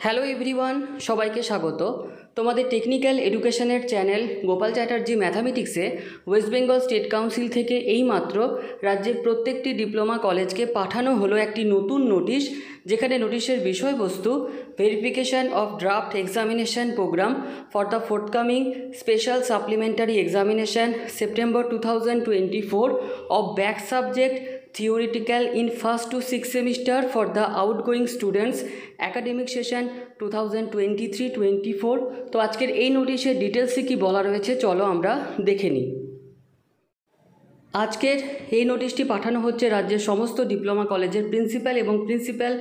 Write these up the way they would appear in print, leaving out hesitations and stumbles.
Hello everyone, সবাইকে স্বাগত। তোমাদের টেকনিক্যাল এডুকেশনের চ্যানেল গোপাল চ্যাটার্জি ম্যাথামেটিক্সে ওয়েস্ট বেঙ্গল স্টেট কাউন্সিল থেকে এইমাত্র রাজ্যের প্রত্যেকটি ডিপ্লোমা কলেজকে পাঠানো হলো একটি নতুন নোটিশ, যেখানে নোটিশের বিষয়বস্তু verification of draft examination programme for the forthcoming special supplementary examination September 2024 of back subject theoretical in 1st to 6th semester for the outgoing students academic session 2023-24। তো আজকের এই নোটিশের ডিটেলসে কি বলা রয়েছে চলো আমরা দেখে নিই। আজকের এই নোটিশটি পাঠানো হচ্ছে রাজ্যের সমস্ত ডিপ্লোমা কলেজের প্রিন্সিপাল এবং প্রিন্সিপাল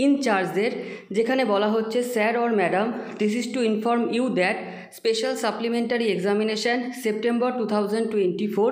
ইনচার্জদের, যেখানে বলা হচ্ছে sir or madam, this is to inform you that special supplementary examination September 2024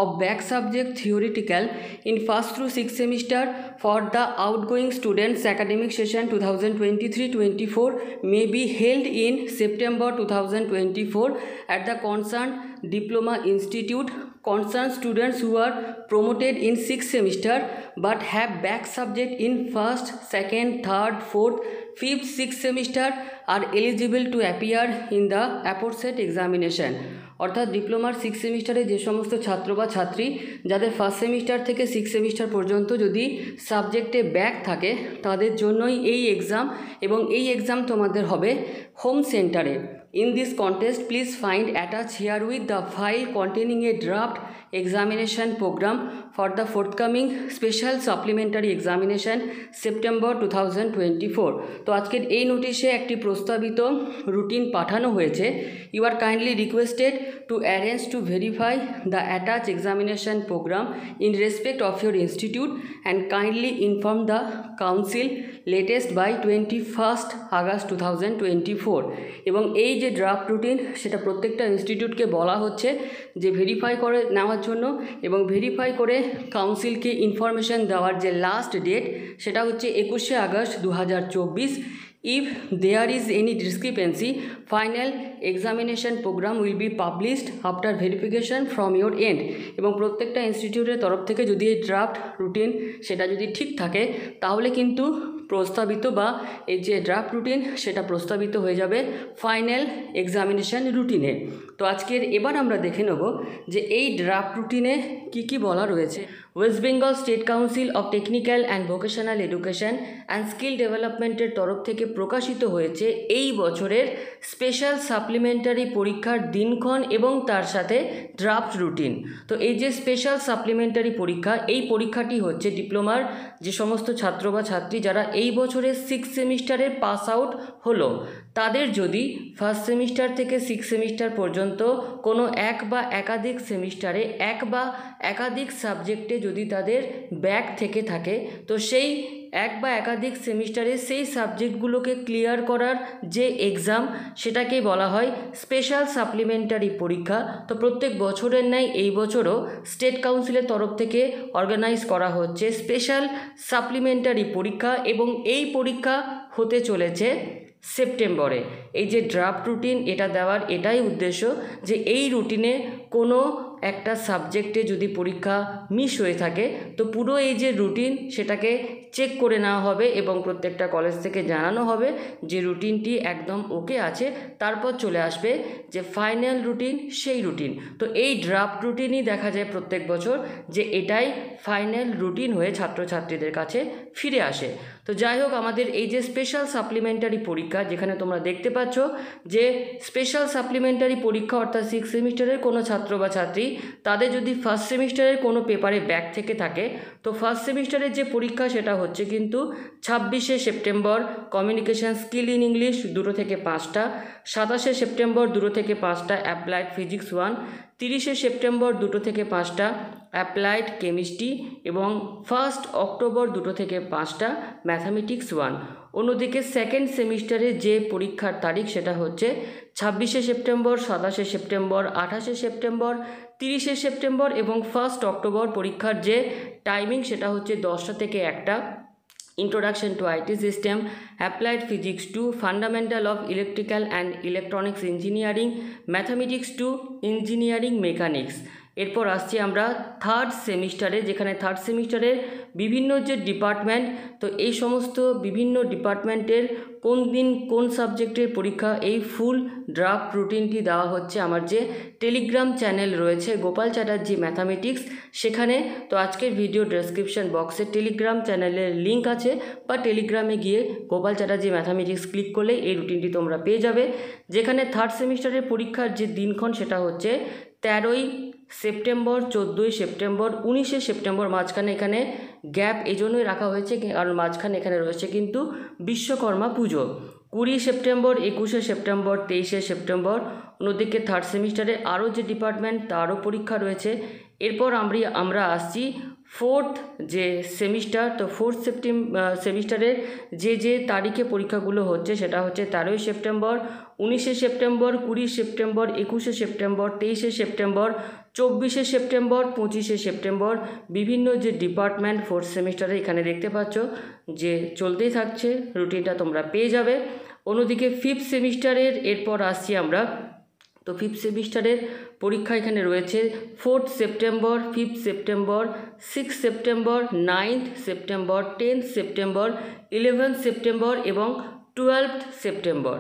of back subject theoretical in 1st through 6th semester for the outgoing students academic session 2023-24 may be held in September 2024 at the concerned diploma institute. Concerned students who are promoted in 6th semester but have back subject in 1st, 2nd, 3rd, 4th, 5th, 6th semester are eligible to appear in the aforesaid examination। অর্থাৎ ডিপ্লোমার 6th সেমিস্টারে যে সমস্ত ছাত্র বা ছাত্রী যাদের first semester থেকে 6th semester পর্যন্ত যদি সাবজেক্টে ব্যাক থাকে তাদের জন্যই এই এক্সাম, এবং এই এক্সাম তোমাদের হবে হোম সেন্টারে। In this contest, please find attached herewith the file containing a draft examination program for the forthcoming special supplementary examination September 2024। তো আজকের এই নোটিশে একটি প্রস্তাবিত রুটিন পাঠানো হয়েছে। You are kindly requested to arrange to verify the attached examination program in respect of your institute and kindly inform the council latest by 21st August 2024। এবং এই যে ড্রাফট রুটিন সেটা প্রত্যেকটা ইনস্টিটিউটকে বলা হচ্ছে যে ভেরিফাই করে নেওয়ার জন্য, এবং ভেরিফাই করে কাউন্সিলকে ইনফরমেশন দেওয়ার যে লাস্ট ডেট সেটা হচ্ছে 21শে August 2024। If there is any discrepancy, final examination program will be published after verification from your end। এবং প্রত্যেকটা ইনস্টিটিউটের তরফ থেকে যদি এই ড্রাফট রুটিন সেটা যদি ঠিক থাকে তাহলে কিন্তু প্রস্তাবিত বা এই যে ড্রাফট রুটিন সেটা প্রস্তাবিত হয়ে যাবে ফাইনাল এক্সামিনেশন রুটিনে। তো আজকের এবার আমরা দেখে নেব যে এই ড্রাফট রুটিনে কি বলা রয়েছে। West Bengal state council of technical and vocational education and skill ডেভেলপমেন্টের তরফ থেকে প্রকাশিত হয়েছে এই বছরের স্পেশাল সাপ্লিমেন্টারি পরীক্ষার দিনক্ষণ এবং তার সাথে ড্রাফট রুটিন। তো এই যে স্পেশাল সাপ্লিমেন্টারি পরীক্ষা, এই পরীক্ষাটি হচ্ছে ডিপ্লোমার যে সমস্ত ছাত্র বা ছাত্রী যারা এই বছরের 6th সেমিস্টারে পাস আউট হলো, তাদের যদি ফার্স্ট সেমিস্টার থেকে 6th সেমিস্টার পর্যন্ত কোনো এক বা একাধিক সেমিস্টারে এক বা একাধিক সাবজেক্টে যদি তাদের ব্যাক থেকে থাকে, তো সেই এক বা একাধিক সেমিস্টারে সেই সাবজেক্টগুলোকে ক্লিয়ার করার যে এক্সাম সেটাকেই বলা হয় স্পেশাল সাপ্লিমেন্টারি পরীক্ষা। তো প্রত্যেক বছরের ন্যায় এই বছরও স্টেট কাউন্সিলের তরফ থেকে অর্গানাইজ করা হচ্ছে স্পেশাল সাপ্লিমেন্টারি পরীক্ষা, এবং এই পরীক্ষা হতে চলেছে সেপ্টেম্বরে। এই যে ড্রাফট রুটিন এটা দেওয়ার এটাই উদ্দেশ্য যে এই রুটিনে কোনো একটা সাবজেক্টে যদি পরীক্ষা মিস হয়ে থাকে তো পুরো এই যে রুটিন সেটাকে চেক করে নেওয়া হবে এবং প্রত্যেকটা কলেজ থেকে জানানো হবে যে রুটিনটি একদম ওকে আছে। তারপর চলে আসবে যে ফাইনাল রুটিন, সেই রুটিন। তো এই ড্রাফট রুটিনই দেখা যায় প্রত্যেক বছর যে এটাই ফাইনাল রুটিন হয়ে ছাত্রছাত্রীদের কাছে ফিরে আসে। তো যাই হোক, আমাদের এই যে স্পেশাল সাপ্লিমেন্টারি পরীক্ষা, যেখানে তোমরা দেখতে পাচ্ছ যে স্পেশাল সাপ্লিমেন্টারি পরীক্ষা অর্থাৎ 6th সেমিস্টারের কোনো ছাত্র বা ছাত্রী তাদের যদি ফার্স্ট সেমিস্টারের কোনো পেপারে ব্যাক থেকে থাকে, তো ফার্স্ট সেমিস্টারের যে পরীক্ষা সেটা হচ্ছে কিন্তু 26শে September communication skill in English 2 থেকে 5টা, 27শে সেপ্টেম্বর 2 থেকে 5টা অ্যাপ্লাইড ফিজিক্স 1, 30শে সেপ্টেম্বর 2 থেকে 5টা অ্যাপ্লাইড কেমিস্ট্রি, এবং 1st অক্টোবর 2 থেকে 5টা ম্যাথামেটিক্স 1। অন্যদিকে সেকেন্ড সেমিস্টারে যে পরীক্ষার তারিখ সেটা হচ্ছে 26শে সেপ্টেম্বর, 27শে সেপ্টেম্বর, 28শে সেপ্টেম্বর, 30শে সেপ্টেম্বর এবং 1st অক্টোবর। পরীক্ষার যে টাইমিং সেটা হচ্ছে 10টা থেকে 1টা। Introduction to IT System, Applied Physics 2, Fundamental of Electrical and Electronics Engineering, Mathematics 2, Engineering Mechanics। এরপর আসছি আমরা থার্ড সেমিস্টারে, যেখানে থার্ড সেমিস্টারের বিভিন্ন যে ডিপার্টমেন্ট, তো এই সমস্ত বিভিন্ন ডিপার্টমেন্টের কোন দিন কোন সাবজেক্টের পরীক্ষা, এই ফুল ড্রাফট রুটিনটি দেওয়া হচ্ছে আমার যে টেলিগ্রাম চ্যানেল রয়েছে গোপাল চ্যাটার্জি ম্যাথামেটিক্স সেখানে। তো আজকের ভিডিও ডেসক্রিপশন বক্সে টেলিগ্রাম চ্যানেলের লিঙ্ক আছে, বা টেলিগ্রামে গিয়ে গোপাল চ্যাটার্জি ম্যাথামেটিক্স ক্লিক করলে এই রুটিনটি তোমরা পেয়ে যাবে। যেখানে থার্ড সেমিস্টারের পরীক্ষার যে দিনক্ষণ সেটা হচ্ছে 13ই সেপ্টেম্বর, 14ই সেপ্টেম্বর, 19শে সেপ্টেম্বর। মাঝখানে এখানে গ্যাপ এই জন্যই রাখা হয়েছে কারণ মাঝখানে এখানে রয়েছে কিন্তু বিশ্বকর্মা পুজো। 20 সেপ্টেম্বর, 21শে সেপ্টেম্বর, 23শে সেপ্টেম্বর। অন্যদিকে থার্ড সেমিস্টারে আরও যে ডিপার্টমেন্ট তারও পরীক্ষা রয়েছে। এরপর আমরা আসছি ফোর্থ যে সেমিস্টার। তো ফোর্থ সেমিস্টারের যে তারিখে পরীক্ষাগুলো হচ্ছে সেটা হচ্ছে 13ই সেপ্টেম্বর, 19শে সেপ্টেম্বর, 20 সেপ্টেম্বর, 21শে সেপ্টেম্বর, 23শে সেপ্টেম্বর, 24শে সেপ্টেম্বর, 25শে সেপ্টেম্বর। বিভিন্ন যে ডিপার্টমেন্ট ফোর্থ সেমিস্টারে এখানে দেখতে পাচ্ছ যে চলতেই থাকছে, রুটিনটা তোমরা পেয়ে যাবে। অন্যদিকে ফিফথ সেমিস্টারের এরপর আসছি আমরা। তো ফিফথ সেমিস্টারের পরীক্ষা এখানে রয়েছে 4th September, 5th September, 6th September, 9th September, 10th September, 11th September এবং 12th সেপ্টেম্বর।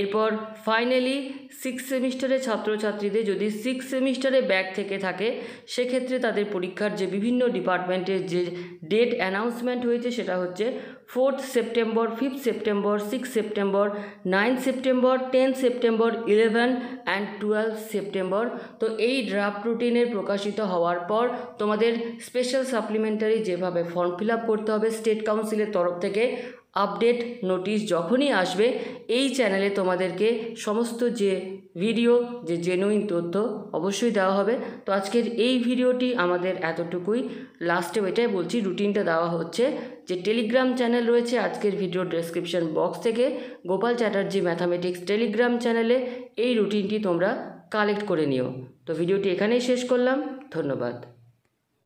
এরপর ফাইনালি সিক্স সেমিস্টারের ছাত্রছাত্রীদের যদি সিক্স সেমিস্টারে ব্যাক থেকে থাকে সেক্ষেত্রে তাদের পরীক্ষার যে বিভিন্ন ডিপার্টমেন্টের যে ডেট অ্যানাউন্সমেন্ট হয়েছে সেটা হচ্ছে 4th September, 5th September, 6th September, 9th September, 10th September, 11 and 12th September. তো এই ড্রাফট রুটিনের প্রকাশিত হওয়ার পর তোমাদের স্পেশাল সাপ্লিমেন্টারি যেভাবে ফর্ম ফিল আপ করতে হবে স্টেট কাউন্সিলের তরফ থেকে আপডেট নোটিশ যখনই আসবে এই চ্যানেলে তোমাদেরকে সমস্ত যে ভিডিও যে জেনুইন তথ্য অবশ্যই দেওয়া হবে। তো আজকের এই ভিডিওটি আমাদের এতটুকুই। লাস্টে এটাই বলছি, রুটিনটা দেওয়া হচ্ছে যে টেলিগ্রাম চ্যানেল রয়েছে আজকের ভিডিও ডেসক্রিপশন বক্স থেকে গোপাল চ্যাটার্জি ম্যাথামেটিক্স টেলিগ্রাম চ্যানেলে এই রুটিনটি তোমরা কালেক্ট করে নিও। তো ভিডিওটি এখানেই শেষ করলাম, ধন্যবাদ।